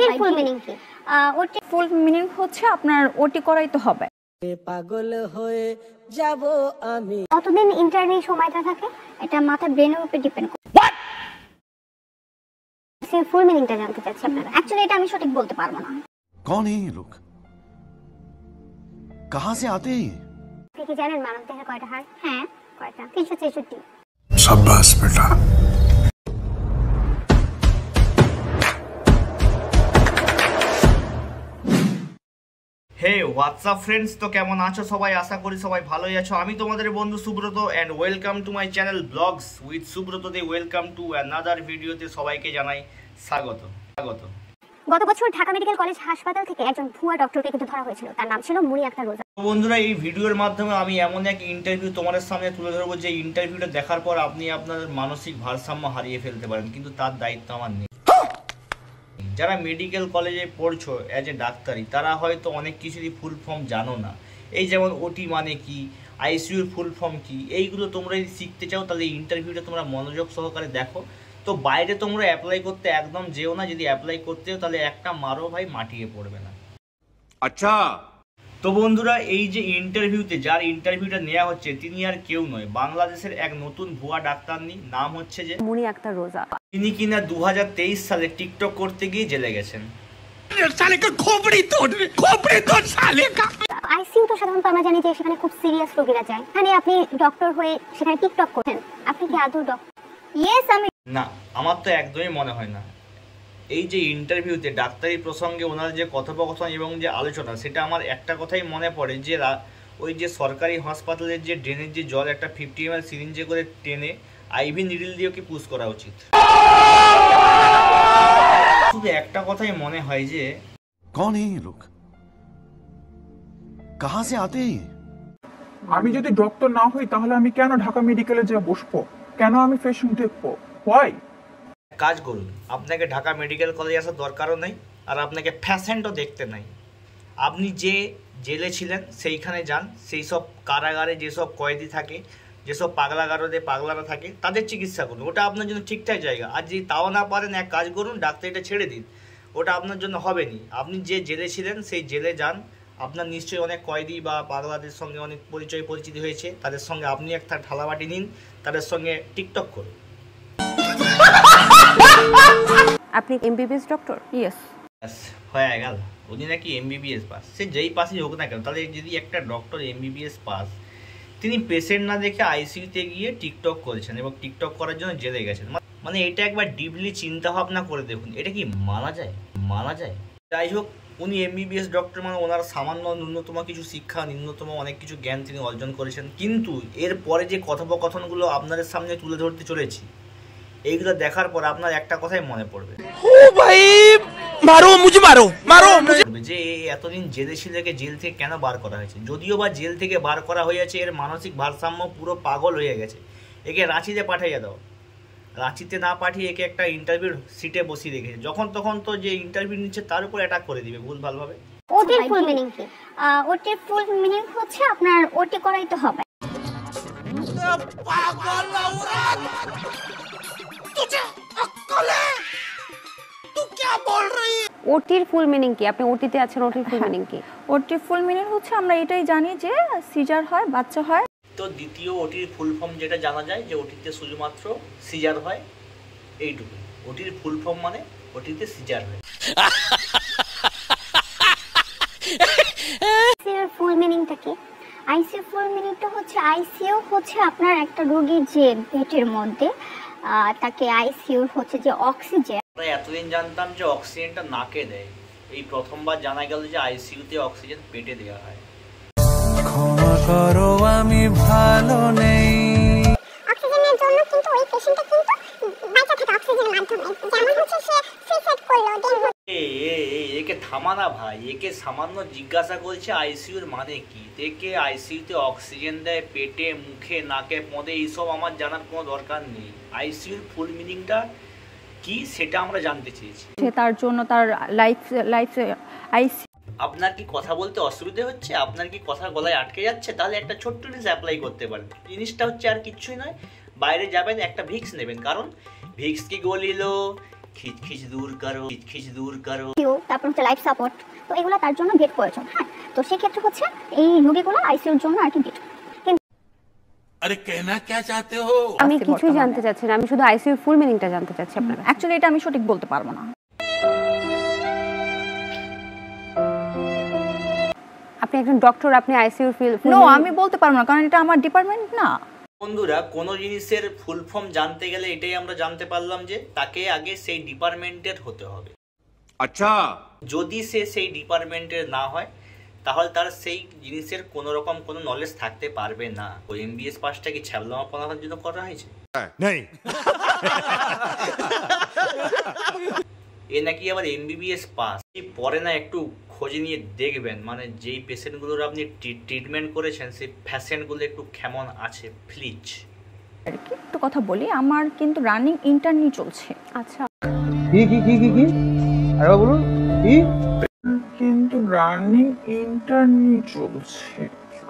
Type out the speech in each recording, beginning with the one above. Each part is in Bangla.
ওটির ফুল মিনিং কি? ওটি ফুল মিনিং হচ্ছে আপনার ওটি করাই তো হবে। পাগল হয়ে যাব আমি। কতদিন ইন্টারনি সময়টা থাকে? এটা মাথা ব্রেনের উপর ডিপেন্ড করে। ফুল মিনিংটা জানতে চাচ্ছি আপনারা। অ্যাকচুয়ালি এটা আমি সঠিক বলতে পারবো না। कौन है ये लोग? कहां से आते हैं? আপনি কি জানেন মানব দেহে কয়টা হাড়? হ্যাঁ, কয়টা? 363। शाबाश बेटा। হে হোয়াটসঅ্যাপ ফ্রেন্ডস, তো কেমন আছো সবাই? আশা করি সবাই ভালোই আছো। আমি তোমাদের বন্ধু Subrata and welcome to my channel vlogs with সুব্রততে। ওয়েলকাম টু অ্যানাদার ভিডিওতে সবাইকে জানাই স্বাগত। গত বছর ঢাকা মেডিকেল কলেজ হাসপাতাল থেকে একজন ভুয়া ডক্টরকে কিন্তু ধরা হয়েছিল। তার নাম ছিল মুনি আক্তার রোজা। বন্ধুরা, এই ভিডিওর মাধ্যমে আমি এমন এক ইন্টারভিউ তোমাদের সামনে তুলে ধরবো যে ইন্টারভিউটা দেখার পর আপনি আপনার মানসিক ভারসাম্য হারিয়ে ফেলতে পারেন, কিন্তু তার দায়িত্ব আমার নেই। যারা মেডিকেল কলেজে পড়ছো অ্যাজ এ ডাক্তারি, তারা হয়তো অনেক কিছুরই ফুল ফর্ম জানো না। এই যেমন ওটি মানে কি, আইসিইউর ফুল ফর্ম কি, এইগুলো তোমরা যদি শিখতে চাও তাহলে এই ইন্টারভিউটা তোমরা মনোযোগ সহকারে দেখো। তো বাইরে তোমরা অ্যাপ্লাই করতে একদম যেও না, যদি অ্যাপ্লাই করতেও তাহলে একটা মারো ভাই, মাটিয়ে পড়বে না। अच्छा। তো বন্ধুরা, এই যে ইন্টারভিউতে যার ইন্টারভিউটা নেওয়া হচ্ছে তিনি আর কেউ নয়, বাংলাদেশের এক নতুন ভুয়া ডাক্তারনি, নাম হচ্ছে যে মুনি আক্তার রোজা। তিনি কিনা 2023 সালে টিকটক করতে গিয়ে জেলে গেছেন। আইসিইউ তো সাধারণত আমরা জানি যে সেখানে খুব সিরিয়াস রোগীরা যায়। এখানে আপনি ডক্টর হয়ে সেখানে টিকটক করছেন, আপনি কি আদৌ ডক্টর? ইয়েস, আমি না, আমার তো একদমই মনে হয় না। এই যে ইন্টারভিউতে ডাক্তারি প্রসঙ্গে ওনার যে কথোপকথন এবং যে আলোচনা, সেটা আমার একটা কথাই মনে পড়ে যে ওই যে সরকারি হাসপাতালের যে ড্রেনের যে জল একটা 50 ml সিরিঞ্জে করে টেনে আইভি নিডল দিয়ে ওকে পুশ করা উচিত। শুধু একটা কথাই মনে হয় যে कौन है ये लोग? कहां से आते हैं? আমি যদি ডক্টর না হই তাহলে আমি কেন ঢাকা মেডিকেলে যেয়ে বসবো? কেন আমি পেশেন্ট দেখবো? হোয়াই? কাজ করুন, আপনাকে ঢাকা মেডিকেল কলেজে আসার দরকারও নেই, আর আপনাকে ফ্যাশনও দেখতে নাই। আপনি যে জেলে ছিলেন সেইখানে যান, সেই সব কারাগারে যেসব কয়েদি থাকে, যেসব পাগলাগারদে পাগলারা থাকে, তাদের চিকিৎসা করুন। ওটা আপনার জন্য ঠিকঠাক জায়গা। আর যদি তাও না পারেন, এক কাজ করুন, ডাক্তারিটা ছেড়ে দিন, ওটা আপনার জন্য হবে নি। আপনি যে জেলে ছিলেন সেই জেলে যান, আপনার নিশ্চয়ই অনেক কয়েদি বা পাগলাদের সঙ্গে অনেক পরিচিতি হয়েছে, তাদের সঙ্গে আপনি একটা ঠালাবাটি নিন, তাদের সঙ্গে টিকটক করুন। আপনি এমবিবিএস ডক্টর? ইয়েস। হয়ে গেল, উনি নাকি এমবিবিএস পাস। সে যেই পাসই হোক না কেন, তাহলে যদি একটা ডক্টর এমবিবিএস পাস, তিনি পেশেন্ট না দেখে আইসিইউতে গিয়ে টিকটক করেছেন এবং টিকটক করার জন্য জেলে গেছেন, মানে এটা একবার ডিপলি চিন্তা ভাবনা করে দেখুন, এটা কি মানা যায়? যাই হোক, উনি এমবিবিএস ডক্টর, মানে ওনার সামান্য ন্যূনতম কিছু শিক্ষা, ন্যূনতম অনেক কিছু জ্ঞান তিনি অর্জন করেছেন। কিন্তু এর পরে যে কথোপকথনগুলো আপনাদের সামনে তুলে ধরতে চলেছি, এইগুলো দেখার পর আপনার একটা কথাই মনে পড়বে, যে এতদিন জেলে ছিল, জেল থেকে কেন বার করা হয়েছে? যদিও বা জেল থেকে বার করা হয়েছে, এর মানসিক ভারসাম্য পুরো পাগল হয়ে গেছে। একে রাঁচিতে পাঠিয়ে দাও। রাঁচিতে না পাঠিয়ে একে একটা ইন্টারভিউর সিটে বসিয়ে রেখেছে, যখন তখন তো যে ইন্টারভিউ নিচ্ছে তার উপর অ্যাটাক করে দিবে ভুলভাল ভাবে। ওটির ফুল মিনিং কি? ওটির ফুল মিনিং হচ্ছে আপনার ওটি করাই তো হবে। ওটির ফুল মিনিং কি? আপনি ওটিতে আছেন, ওটির ফুল মিনিং কি? ওটির ফুল মিনিং হচ্ছে আমরা এটাই জানি যে সিজার হয়, বাচ্চা হয়। তো দ্বিতীয় ওটির ফুল ফর্ম যেটা জানা যায়, যে ওটিতে শুধুমাত্র সিজার হয়, এইটুকু। ওটির ফুল ফর্ম মানে ওটিতে সিজার হয়। আইসিইউর ফুল মিনিংটা কি? আইসিইউ ফুল মিনিংটা হচ্ছে, আইসিইউ হচ্ছে আপনার একটা রোগীর যে পেটের মধ্যে, তাকে আইসিইউ হচ্ছে যে অক্সিজেন। আমরা এতদিন জানতাম যে অক্সিজেনটা নাকে দেয়, এই প্রথমবার জানা গেল যে আইসিইউতে অক্সিজেন পেটে দেওয়া হয়। ক্ষমা করো, আমি ভালো নেই। অক্সিজেনের জন্য কিন্তু ওই পেশেন্টটা কিন্তু বাইচা থাকে অক্সিজেনের মাধ্যমে, যেমন হচ্ছে সে সুইসাইড করলো, দেন একে থামা না ভাই, একে সামান্য জিজ্ঞাসা করছে আইসিইউর মানে কি। একে আইসিইউতে অক্সিজেন দেয় পেটে, মুখে, নাকে, পদে, এইসব আমার জানার কোনো দরকার নেই। আইসিইউর ফুল মিনিংটা কি সেটা আমরা জানতে চেয়েছি। তার জন্য তার লাইফ আইসি। আপনার কি কথা বলতে অসুবিধা হচ্ছে? আপনার কি কথা গলায় আটকে যাচ্ছে? তাহলে একটা ছোট্ট জিনিস অ্যাপ্লাই করতে পারেন। জিনিসটা হচ্ছে আর কিচ্ছুই নয়, বাইরে যাবেন, একটা ভিক্স নেবেন, কারণ ভিক্স কি গলিল, খিচ খিচ দূর করো, খিচ খিচ দূর করো। তারপর হচ্ছে লাইফ সাপোর্ট, তো এগুলো তার জন্য বেড প্রয়োজন। হ্যাঁ, তো সেক্ষেত্রে হচ্ছে এই রোগীগুলো আইসিইউর জন্য আর কি বেড। अरे कहना क्या चाहते हो? আমি কিছুই জানতে চাচ্ছি না, আমি শুধু আইসিইউ ফুল মিনিংটা জানতে চাচ্ছি আপনার কাছে। অ্যাকচুয়ালি এটা আমি সঠিক বলতে পারবো না। আপনি একজন ডক্টর, আপনি আইসিইউ ফুল নো, আমি বলতে পারবো না, কারণ এটা আমার ডিপার্টমেন্ট না। বন্ধুরা, কোনো জিনিসের ফুল ফর্ম জানতে গেলে এটাই আমরা জানতে পারলাম যে তাকে আগে সেই ডিপার্টমেন্টের হতে হবে। अच्छा যদি সে সেই ডিপার্টমেন্টের না হয় তাহলে তার সেই জিনিসের কোনো রকম কোনো নলেজ থাকতে পারবে না। ওই এমবিএস পাসটা কি ছ্যাবলামাপনার জন্য করা হয়েছে? नहीं এ নাকি আবার এমবিবিএস পাস। পরে না একটু খোঁজ নিয়ে দেখবেন, মানে যেই পেশেন্টগুলোর আপনি ট্রিটমেন্ট করেছেন সেই পেশেন্টগুলো একটু কেমন আছে প্লিজ। আর কি একটু কথা বলি, আমার কিন্তু রানিং ইন্টার্নি চলছে। আচ্ছা, কি আরে বলুন কি? কিন্তু রানিং ইন্টারনি চলছে।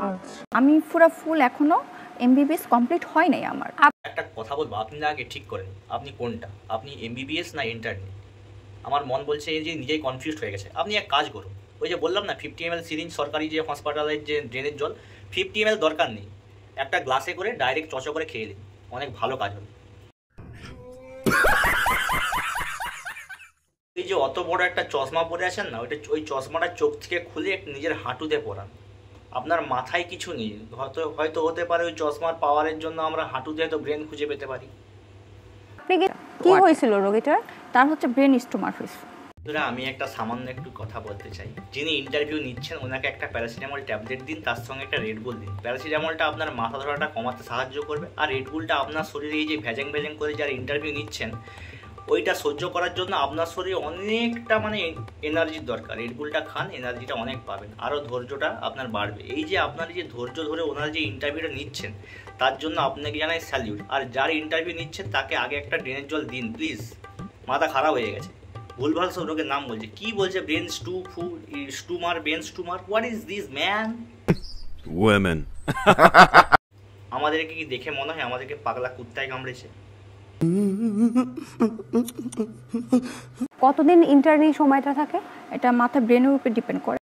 আচ্ছা, আমি পুরো ফুল এখনো এমবিবিএস কমপ্লিট হয় নাই আমার। একটা কথা বলবো, আপনি না আগে ঠিক করেন আপনি কোনটা, আপনি এমবিবিএস না ইন্টার্নি। আমার মন বলছে এই যে নিজেই কনফিউজড হয়ে গেছে। আপনি এক কাজ করুন, ওই যে বললাম না 50 ml সিরিঞ্জ সরকারি যে হসপিটালের যে ড্রেনের জল, 50 ml দরকার নেই, একটা গ্লাসে করে ডাইরেক্ট চচো করে খেয়ে নিন, অনেক ভালো কাজ হবে। এই যে অত বড় একটা চশমা পরে আছেন না, ওই চশমাটা চোখ থেকে খুলে নিজের হাঁটুতে পরান। আপনার মাথায় কিছু নেই, হয়তো হতে পারে ওই চশমার পাওয়ারের জন্য আমরা হাঁটুতে হয়তো ব্রেন খুঁজে পেতে পারি। আপনি কি হয়েছিল রোগীটার? তার হচ্ছে ব্রেন স্টোমার হয়েছে। আমি একটা সামান্য একটু কথা বলতে চাই। যিনি ইন্টারভিউ নিচ্ছেন ওনাকে একটা প্যারাসিটামল ট্যাবলেট দিন, তার সঙ্গে একটা রেডবুল দিন। প্যারাসিটামলটা আপনার মাথা ধরাটা কমাতে সাহায্য করবে, আর রেডবুলটা আপনার শরীরে এই যে ভ্যাজাং ভ্যাজাং করে যারা ইন্টারভিউ নিচ্ছেন ওইটা সহ্য করার জন্য আপনার শরীরে অনেকটা মানে এনার্জির দরকার। রেডবুলটা খান, এনার্জিটা অনেক পাবেন, আরও ধৈর্যটা আপনার বাড়বে। এই যে আপনার যে ধৈর্য ধরে ওনারা যে ইন্টারভিউটা নিচ্ছেন তার জন্য আপনাকে জানাই স্যালিউট। আর যার ইন্টারভিউ নিচ্ছেন তাকে আগে একটা ড্রেনের জল দিন প্লিজ। মাথা খারাপ হয়ে গেছে, ভুলভাল সব লোকের নাম বলছে, কি বলছে brain tumour, brain tumour, what is this man? women আমাদেরকে কি দেখে মনে হয় আমাদেরকে পাগলা কুত্তায় কামড়েছে? কতদিন ইন্টার্নি সময়টা থাকে? এটা মাথা ব্রেনের উপর ডিপেন্ড করে।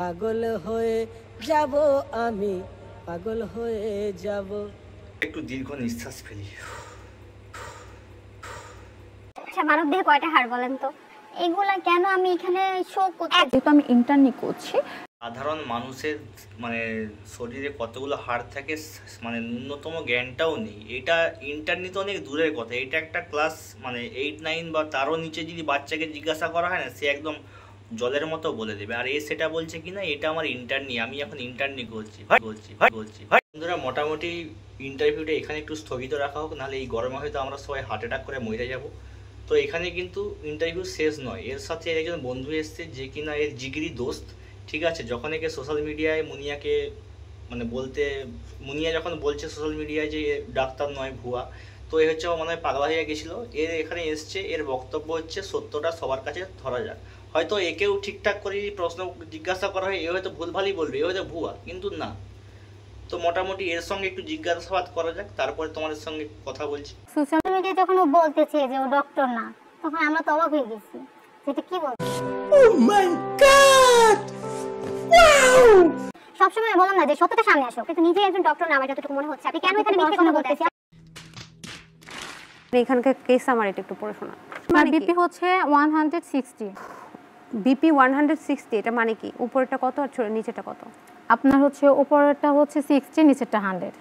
পাগল হয়ে যাব আমি, পাগল হয়ে যাব। একটু দীর্ঘ নিঃশ্বাস ফেলি। আচ্ছা, মানব দেহে কয়টা হাড় বলেন তো? এগুলা কেন আমি এখানে শো করতে? যেহেতু আমি ইন্টার্নি করছি, সাধারণ মানুষের মানে শরীরে কতগুলো হাড় থাকে মানে ন্যূনতম জ্ঞানটাও নেই। এটা ইন্টারনি তো অনেক দূরের কথা, এটা একটা ক্লাস মানে 8, 9 বা তারও নিচে যদি বাচ্চাকে জিজ্ঞাসা করা হয় না, সে একদম জলের মতো বলে দেবে। আর সেটা বলছে কি না এটা আমার ইন্টারনি, আমি এখন ইন্টারনি করছি। বন্ধুরা, মোটামুটি ইন্টারভিউটা এখানে একটু স্থগিত রাখা হোক, নাহলে এই গরমে হয়তো আমরা সবাই হার্ট অ্যাটাক করে মরে যাব। তো এখানে কিন্তু ইন্টারভিউ শেষ নয়, এর সাথে একজন বন্ধু এসছে যে কিনা এর জিগরি দোস্ত। ঠিক আছে, যখন একে সোশ্যাল মিডিয়ায় মুনিয়াকে মানে মুনিয়া যখন বলছে সোশ্যাল মিডিয়ায় যে ডাক্তার নয় ভুয়া, তো এ হচ্ছে মনে হয় পাগলা হয়ে গেছিলো। এর এখানে এসছে, এর বক্তব্য হচ্ছে সত্যটা সবার কাছে ধরা যাক। হয়তো একেও ঠিকঠাক করে প্রশ্ন জিজ্ঞাসা করা হয়, এ হয়তো ভুলভালই বলবে, এ হয়তো ভুয়া, কিন্তু না। তো মোটামুটি এর সঙ্গে একটু জিজ্ঞাসাবাদ করা যাক, তারপরে তোমাদের সঙ্গে কথা বলছি। সোশ্যাল মিডিয়ায় যখন ও বলতেছে যে ও ডক্টর না, তখন আমরা তো অবাক হয়ে গেছি, যেটা কি বলছে। ও মাই গড, সবসময় বললাম না যে সত্যটা সামনে আসো, কিন্তু নিজে একজন ডক্টর না আমার যতটুকু মনে হচ্ছে। আপনি কেন এখানে মিথ্যে কথা বলতেছেন? এখানকার কেস সামারিটা একটু পড়ে শোনা। বিপি হচ্ছে 160। বিপি 160, এটা মানে কি? উপরেরটা কত আর নিচেরটা কত? আপনার হচ্ছে উপরেরটা হচ্ছে 60, নিচেরটা 100।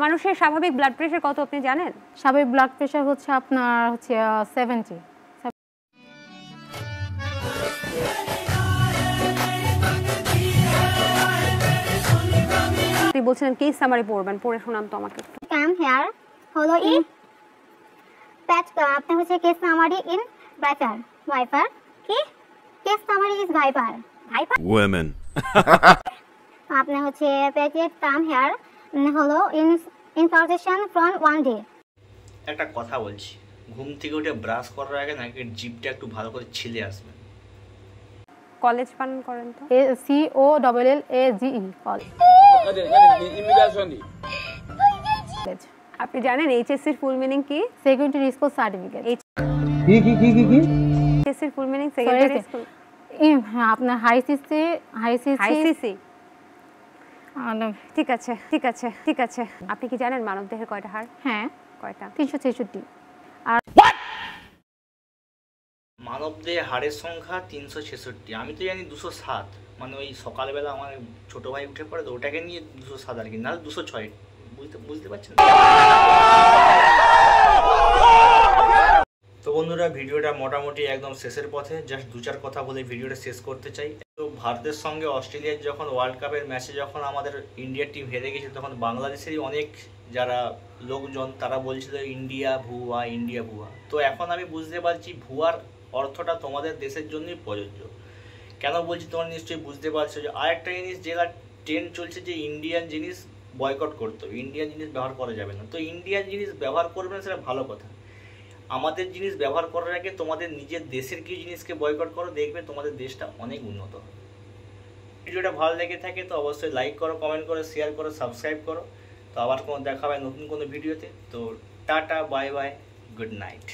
মানুষের স্বাভাবিক ব্লাড প্রেশার কত আপনি জানেন? স্বাভাবিক ব্লাড প্রেশার হচ্ছে আপনার হচ্ছে 70। আপনি বলছিলেন কেস সামারি পড়বেন, পড়ে শোনান তো আমাকে। কাম হেয়ার হলো ইন প্যাচ, আপনি হচ্ছে কেস সামারি ইন ভাইপার কি case summary is viper women আপনি হচ্ছে প্যাচেট কাম হেয়ার হলো ইন প্রসেশন ফ্রম 1 ডে। একটা কথা বলছি, ঘুম থেকে উঠে ব্রাশ করার আগে নাকি জিভটা একটু ভালো করে ছিলে আসবেন। কলেজ পান করেন তো? COLLAGE college. আপনি জানেন এইচএসসি এর ফুল মিনিং কি? Secondary school certificate. কি এইচএসসি এর ফুল মিনিং সেকেন্ডারি স্কুল। হ্যাঁ, আপনার হাইসিসি। ঠিক আছে। আপনি কি জানেন মানবদেহের কয়টা হাড়? হ্যাঁ, কয়টা? 366। মানবদেহে হাড়ের সংখ্যা 366। আমি তো জানি 207, মানে ওই সকালবেলা আমার ছোট ভাই উঠে পড়ে তো ওটাকে নিয়ে 207 আর কি, নাহলে 206। বুঝতে পারছেন? তো বন্ধুরা, ভিডিওটা মোটামুটি একদম শেষের পথে। জাস্ট 2-4 কথা বলে ভিডিওটা শেষ করতে চাই। তো ভারতের সঙ্গে অস্ট্রেলিয়ার যখন ওয়ার্ল্ড কাপের ম্যাচে যখন আমাদের ইন্ডিয়ার টিম হেরে গেছে, তখন বাংলাদেশেরই অনেক যারা লোকজন তারা বলছিল ইন্ডিয়া ভুয়া। তো এখন আমি বুঝতে পারছি ভুয়ার অর্থটা তোমাদের দেশের জন্যই প্রযোজ্য। কেন বলছি তোমরা নিশ্চয়ই বুঝতে পারছো। যে আরেকটা জিনিস যেটা ট্রেন্ড চলছে যে ইন্ডিয়ান জিনিস বয়কট করতে হবে, ইন্ডিয়ান জিনিস ব্যবহার করা যাবে না। তো ইন্ডিয়ান জিনিস ব্যবহার করবে না সেটা ভালো কথা। আমাদের জিনিস ব্যবহার করার আগে তোমাদের নিজের দেশের কি জিনিসকে বয়কট করো, দেখবে তোমাদের দেশটা অনেক উন্নত হবে। ভিডিওটা ভালো লেগে থাকে তো অবশ্যই লাইক করো, কমেন্ট করো, শেয়ার করো, সাবস্ক্রাইব করো। তো আবার কোনো দেখা হবে নতুন কোনো ভিডিওতে। তো tata, bye bye, good night.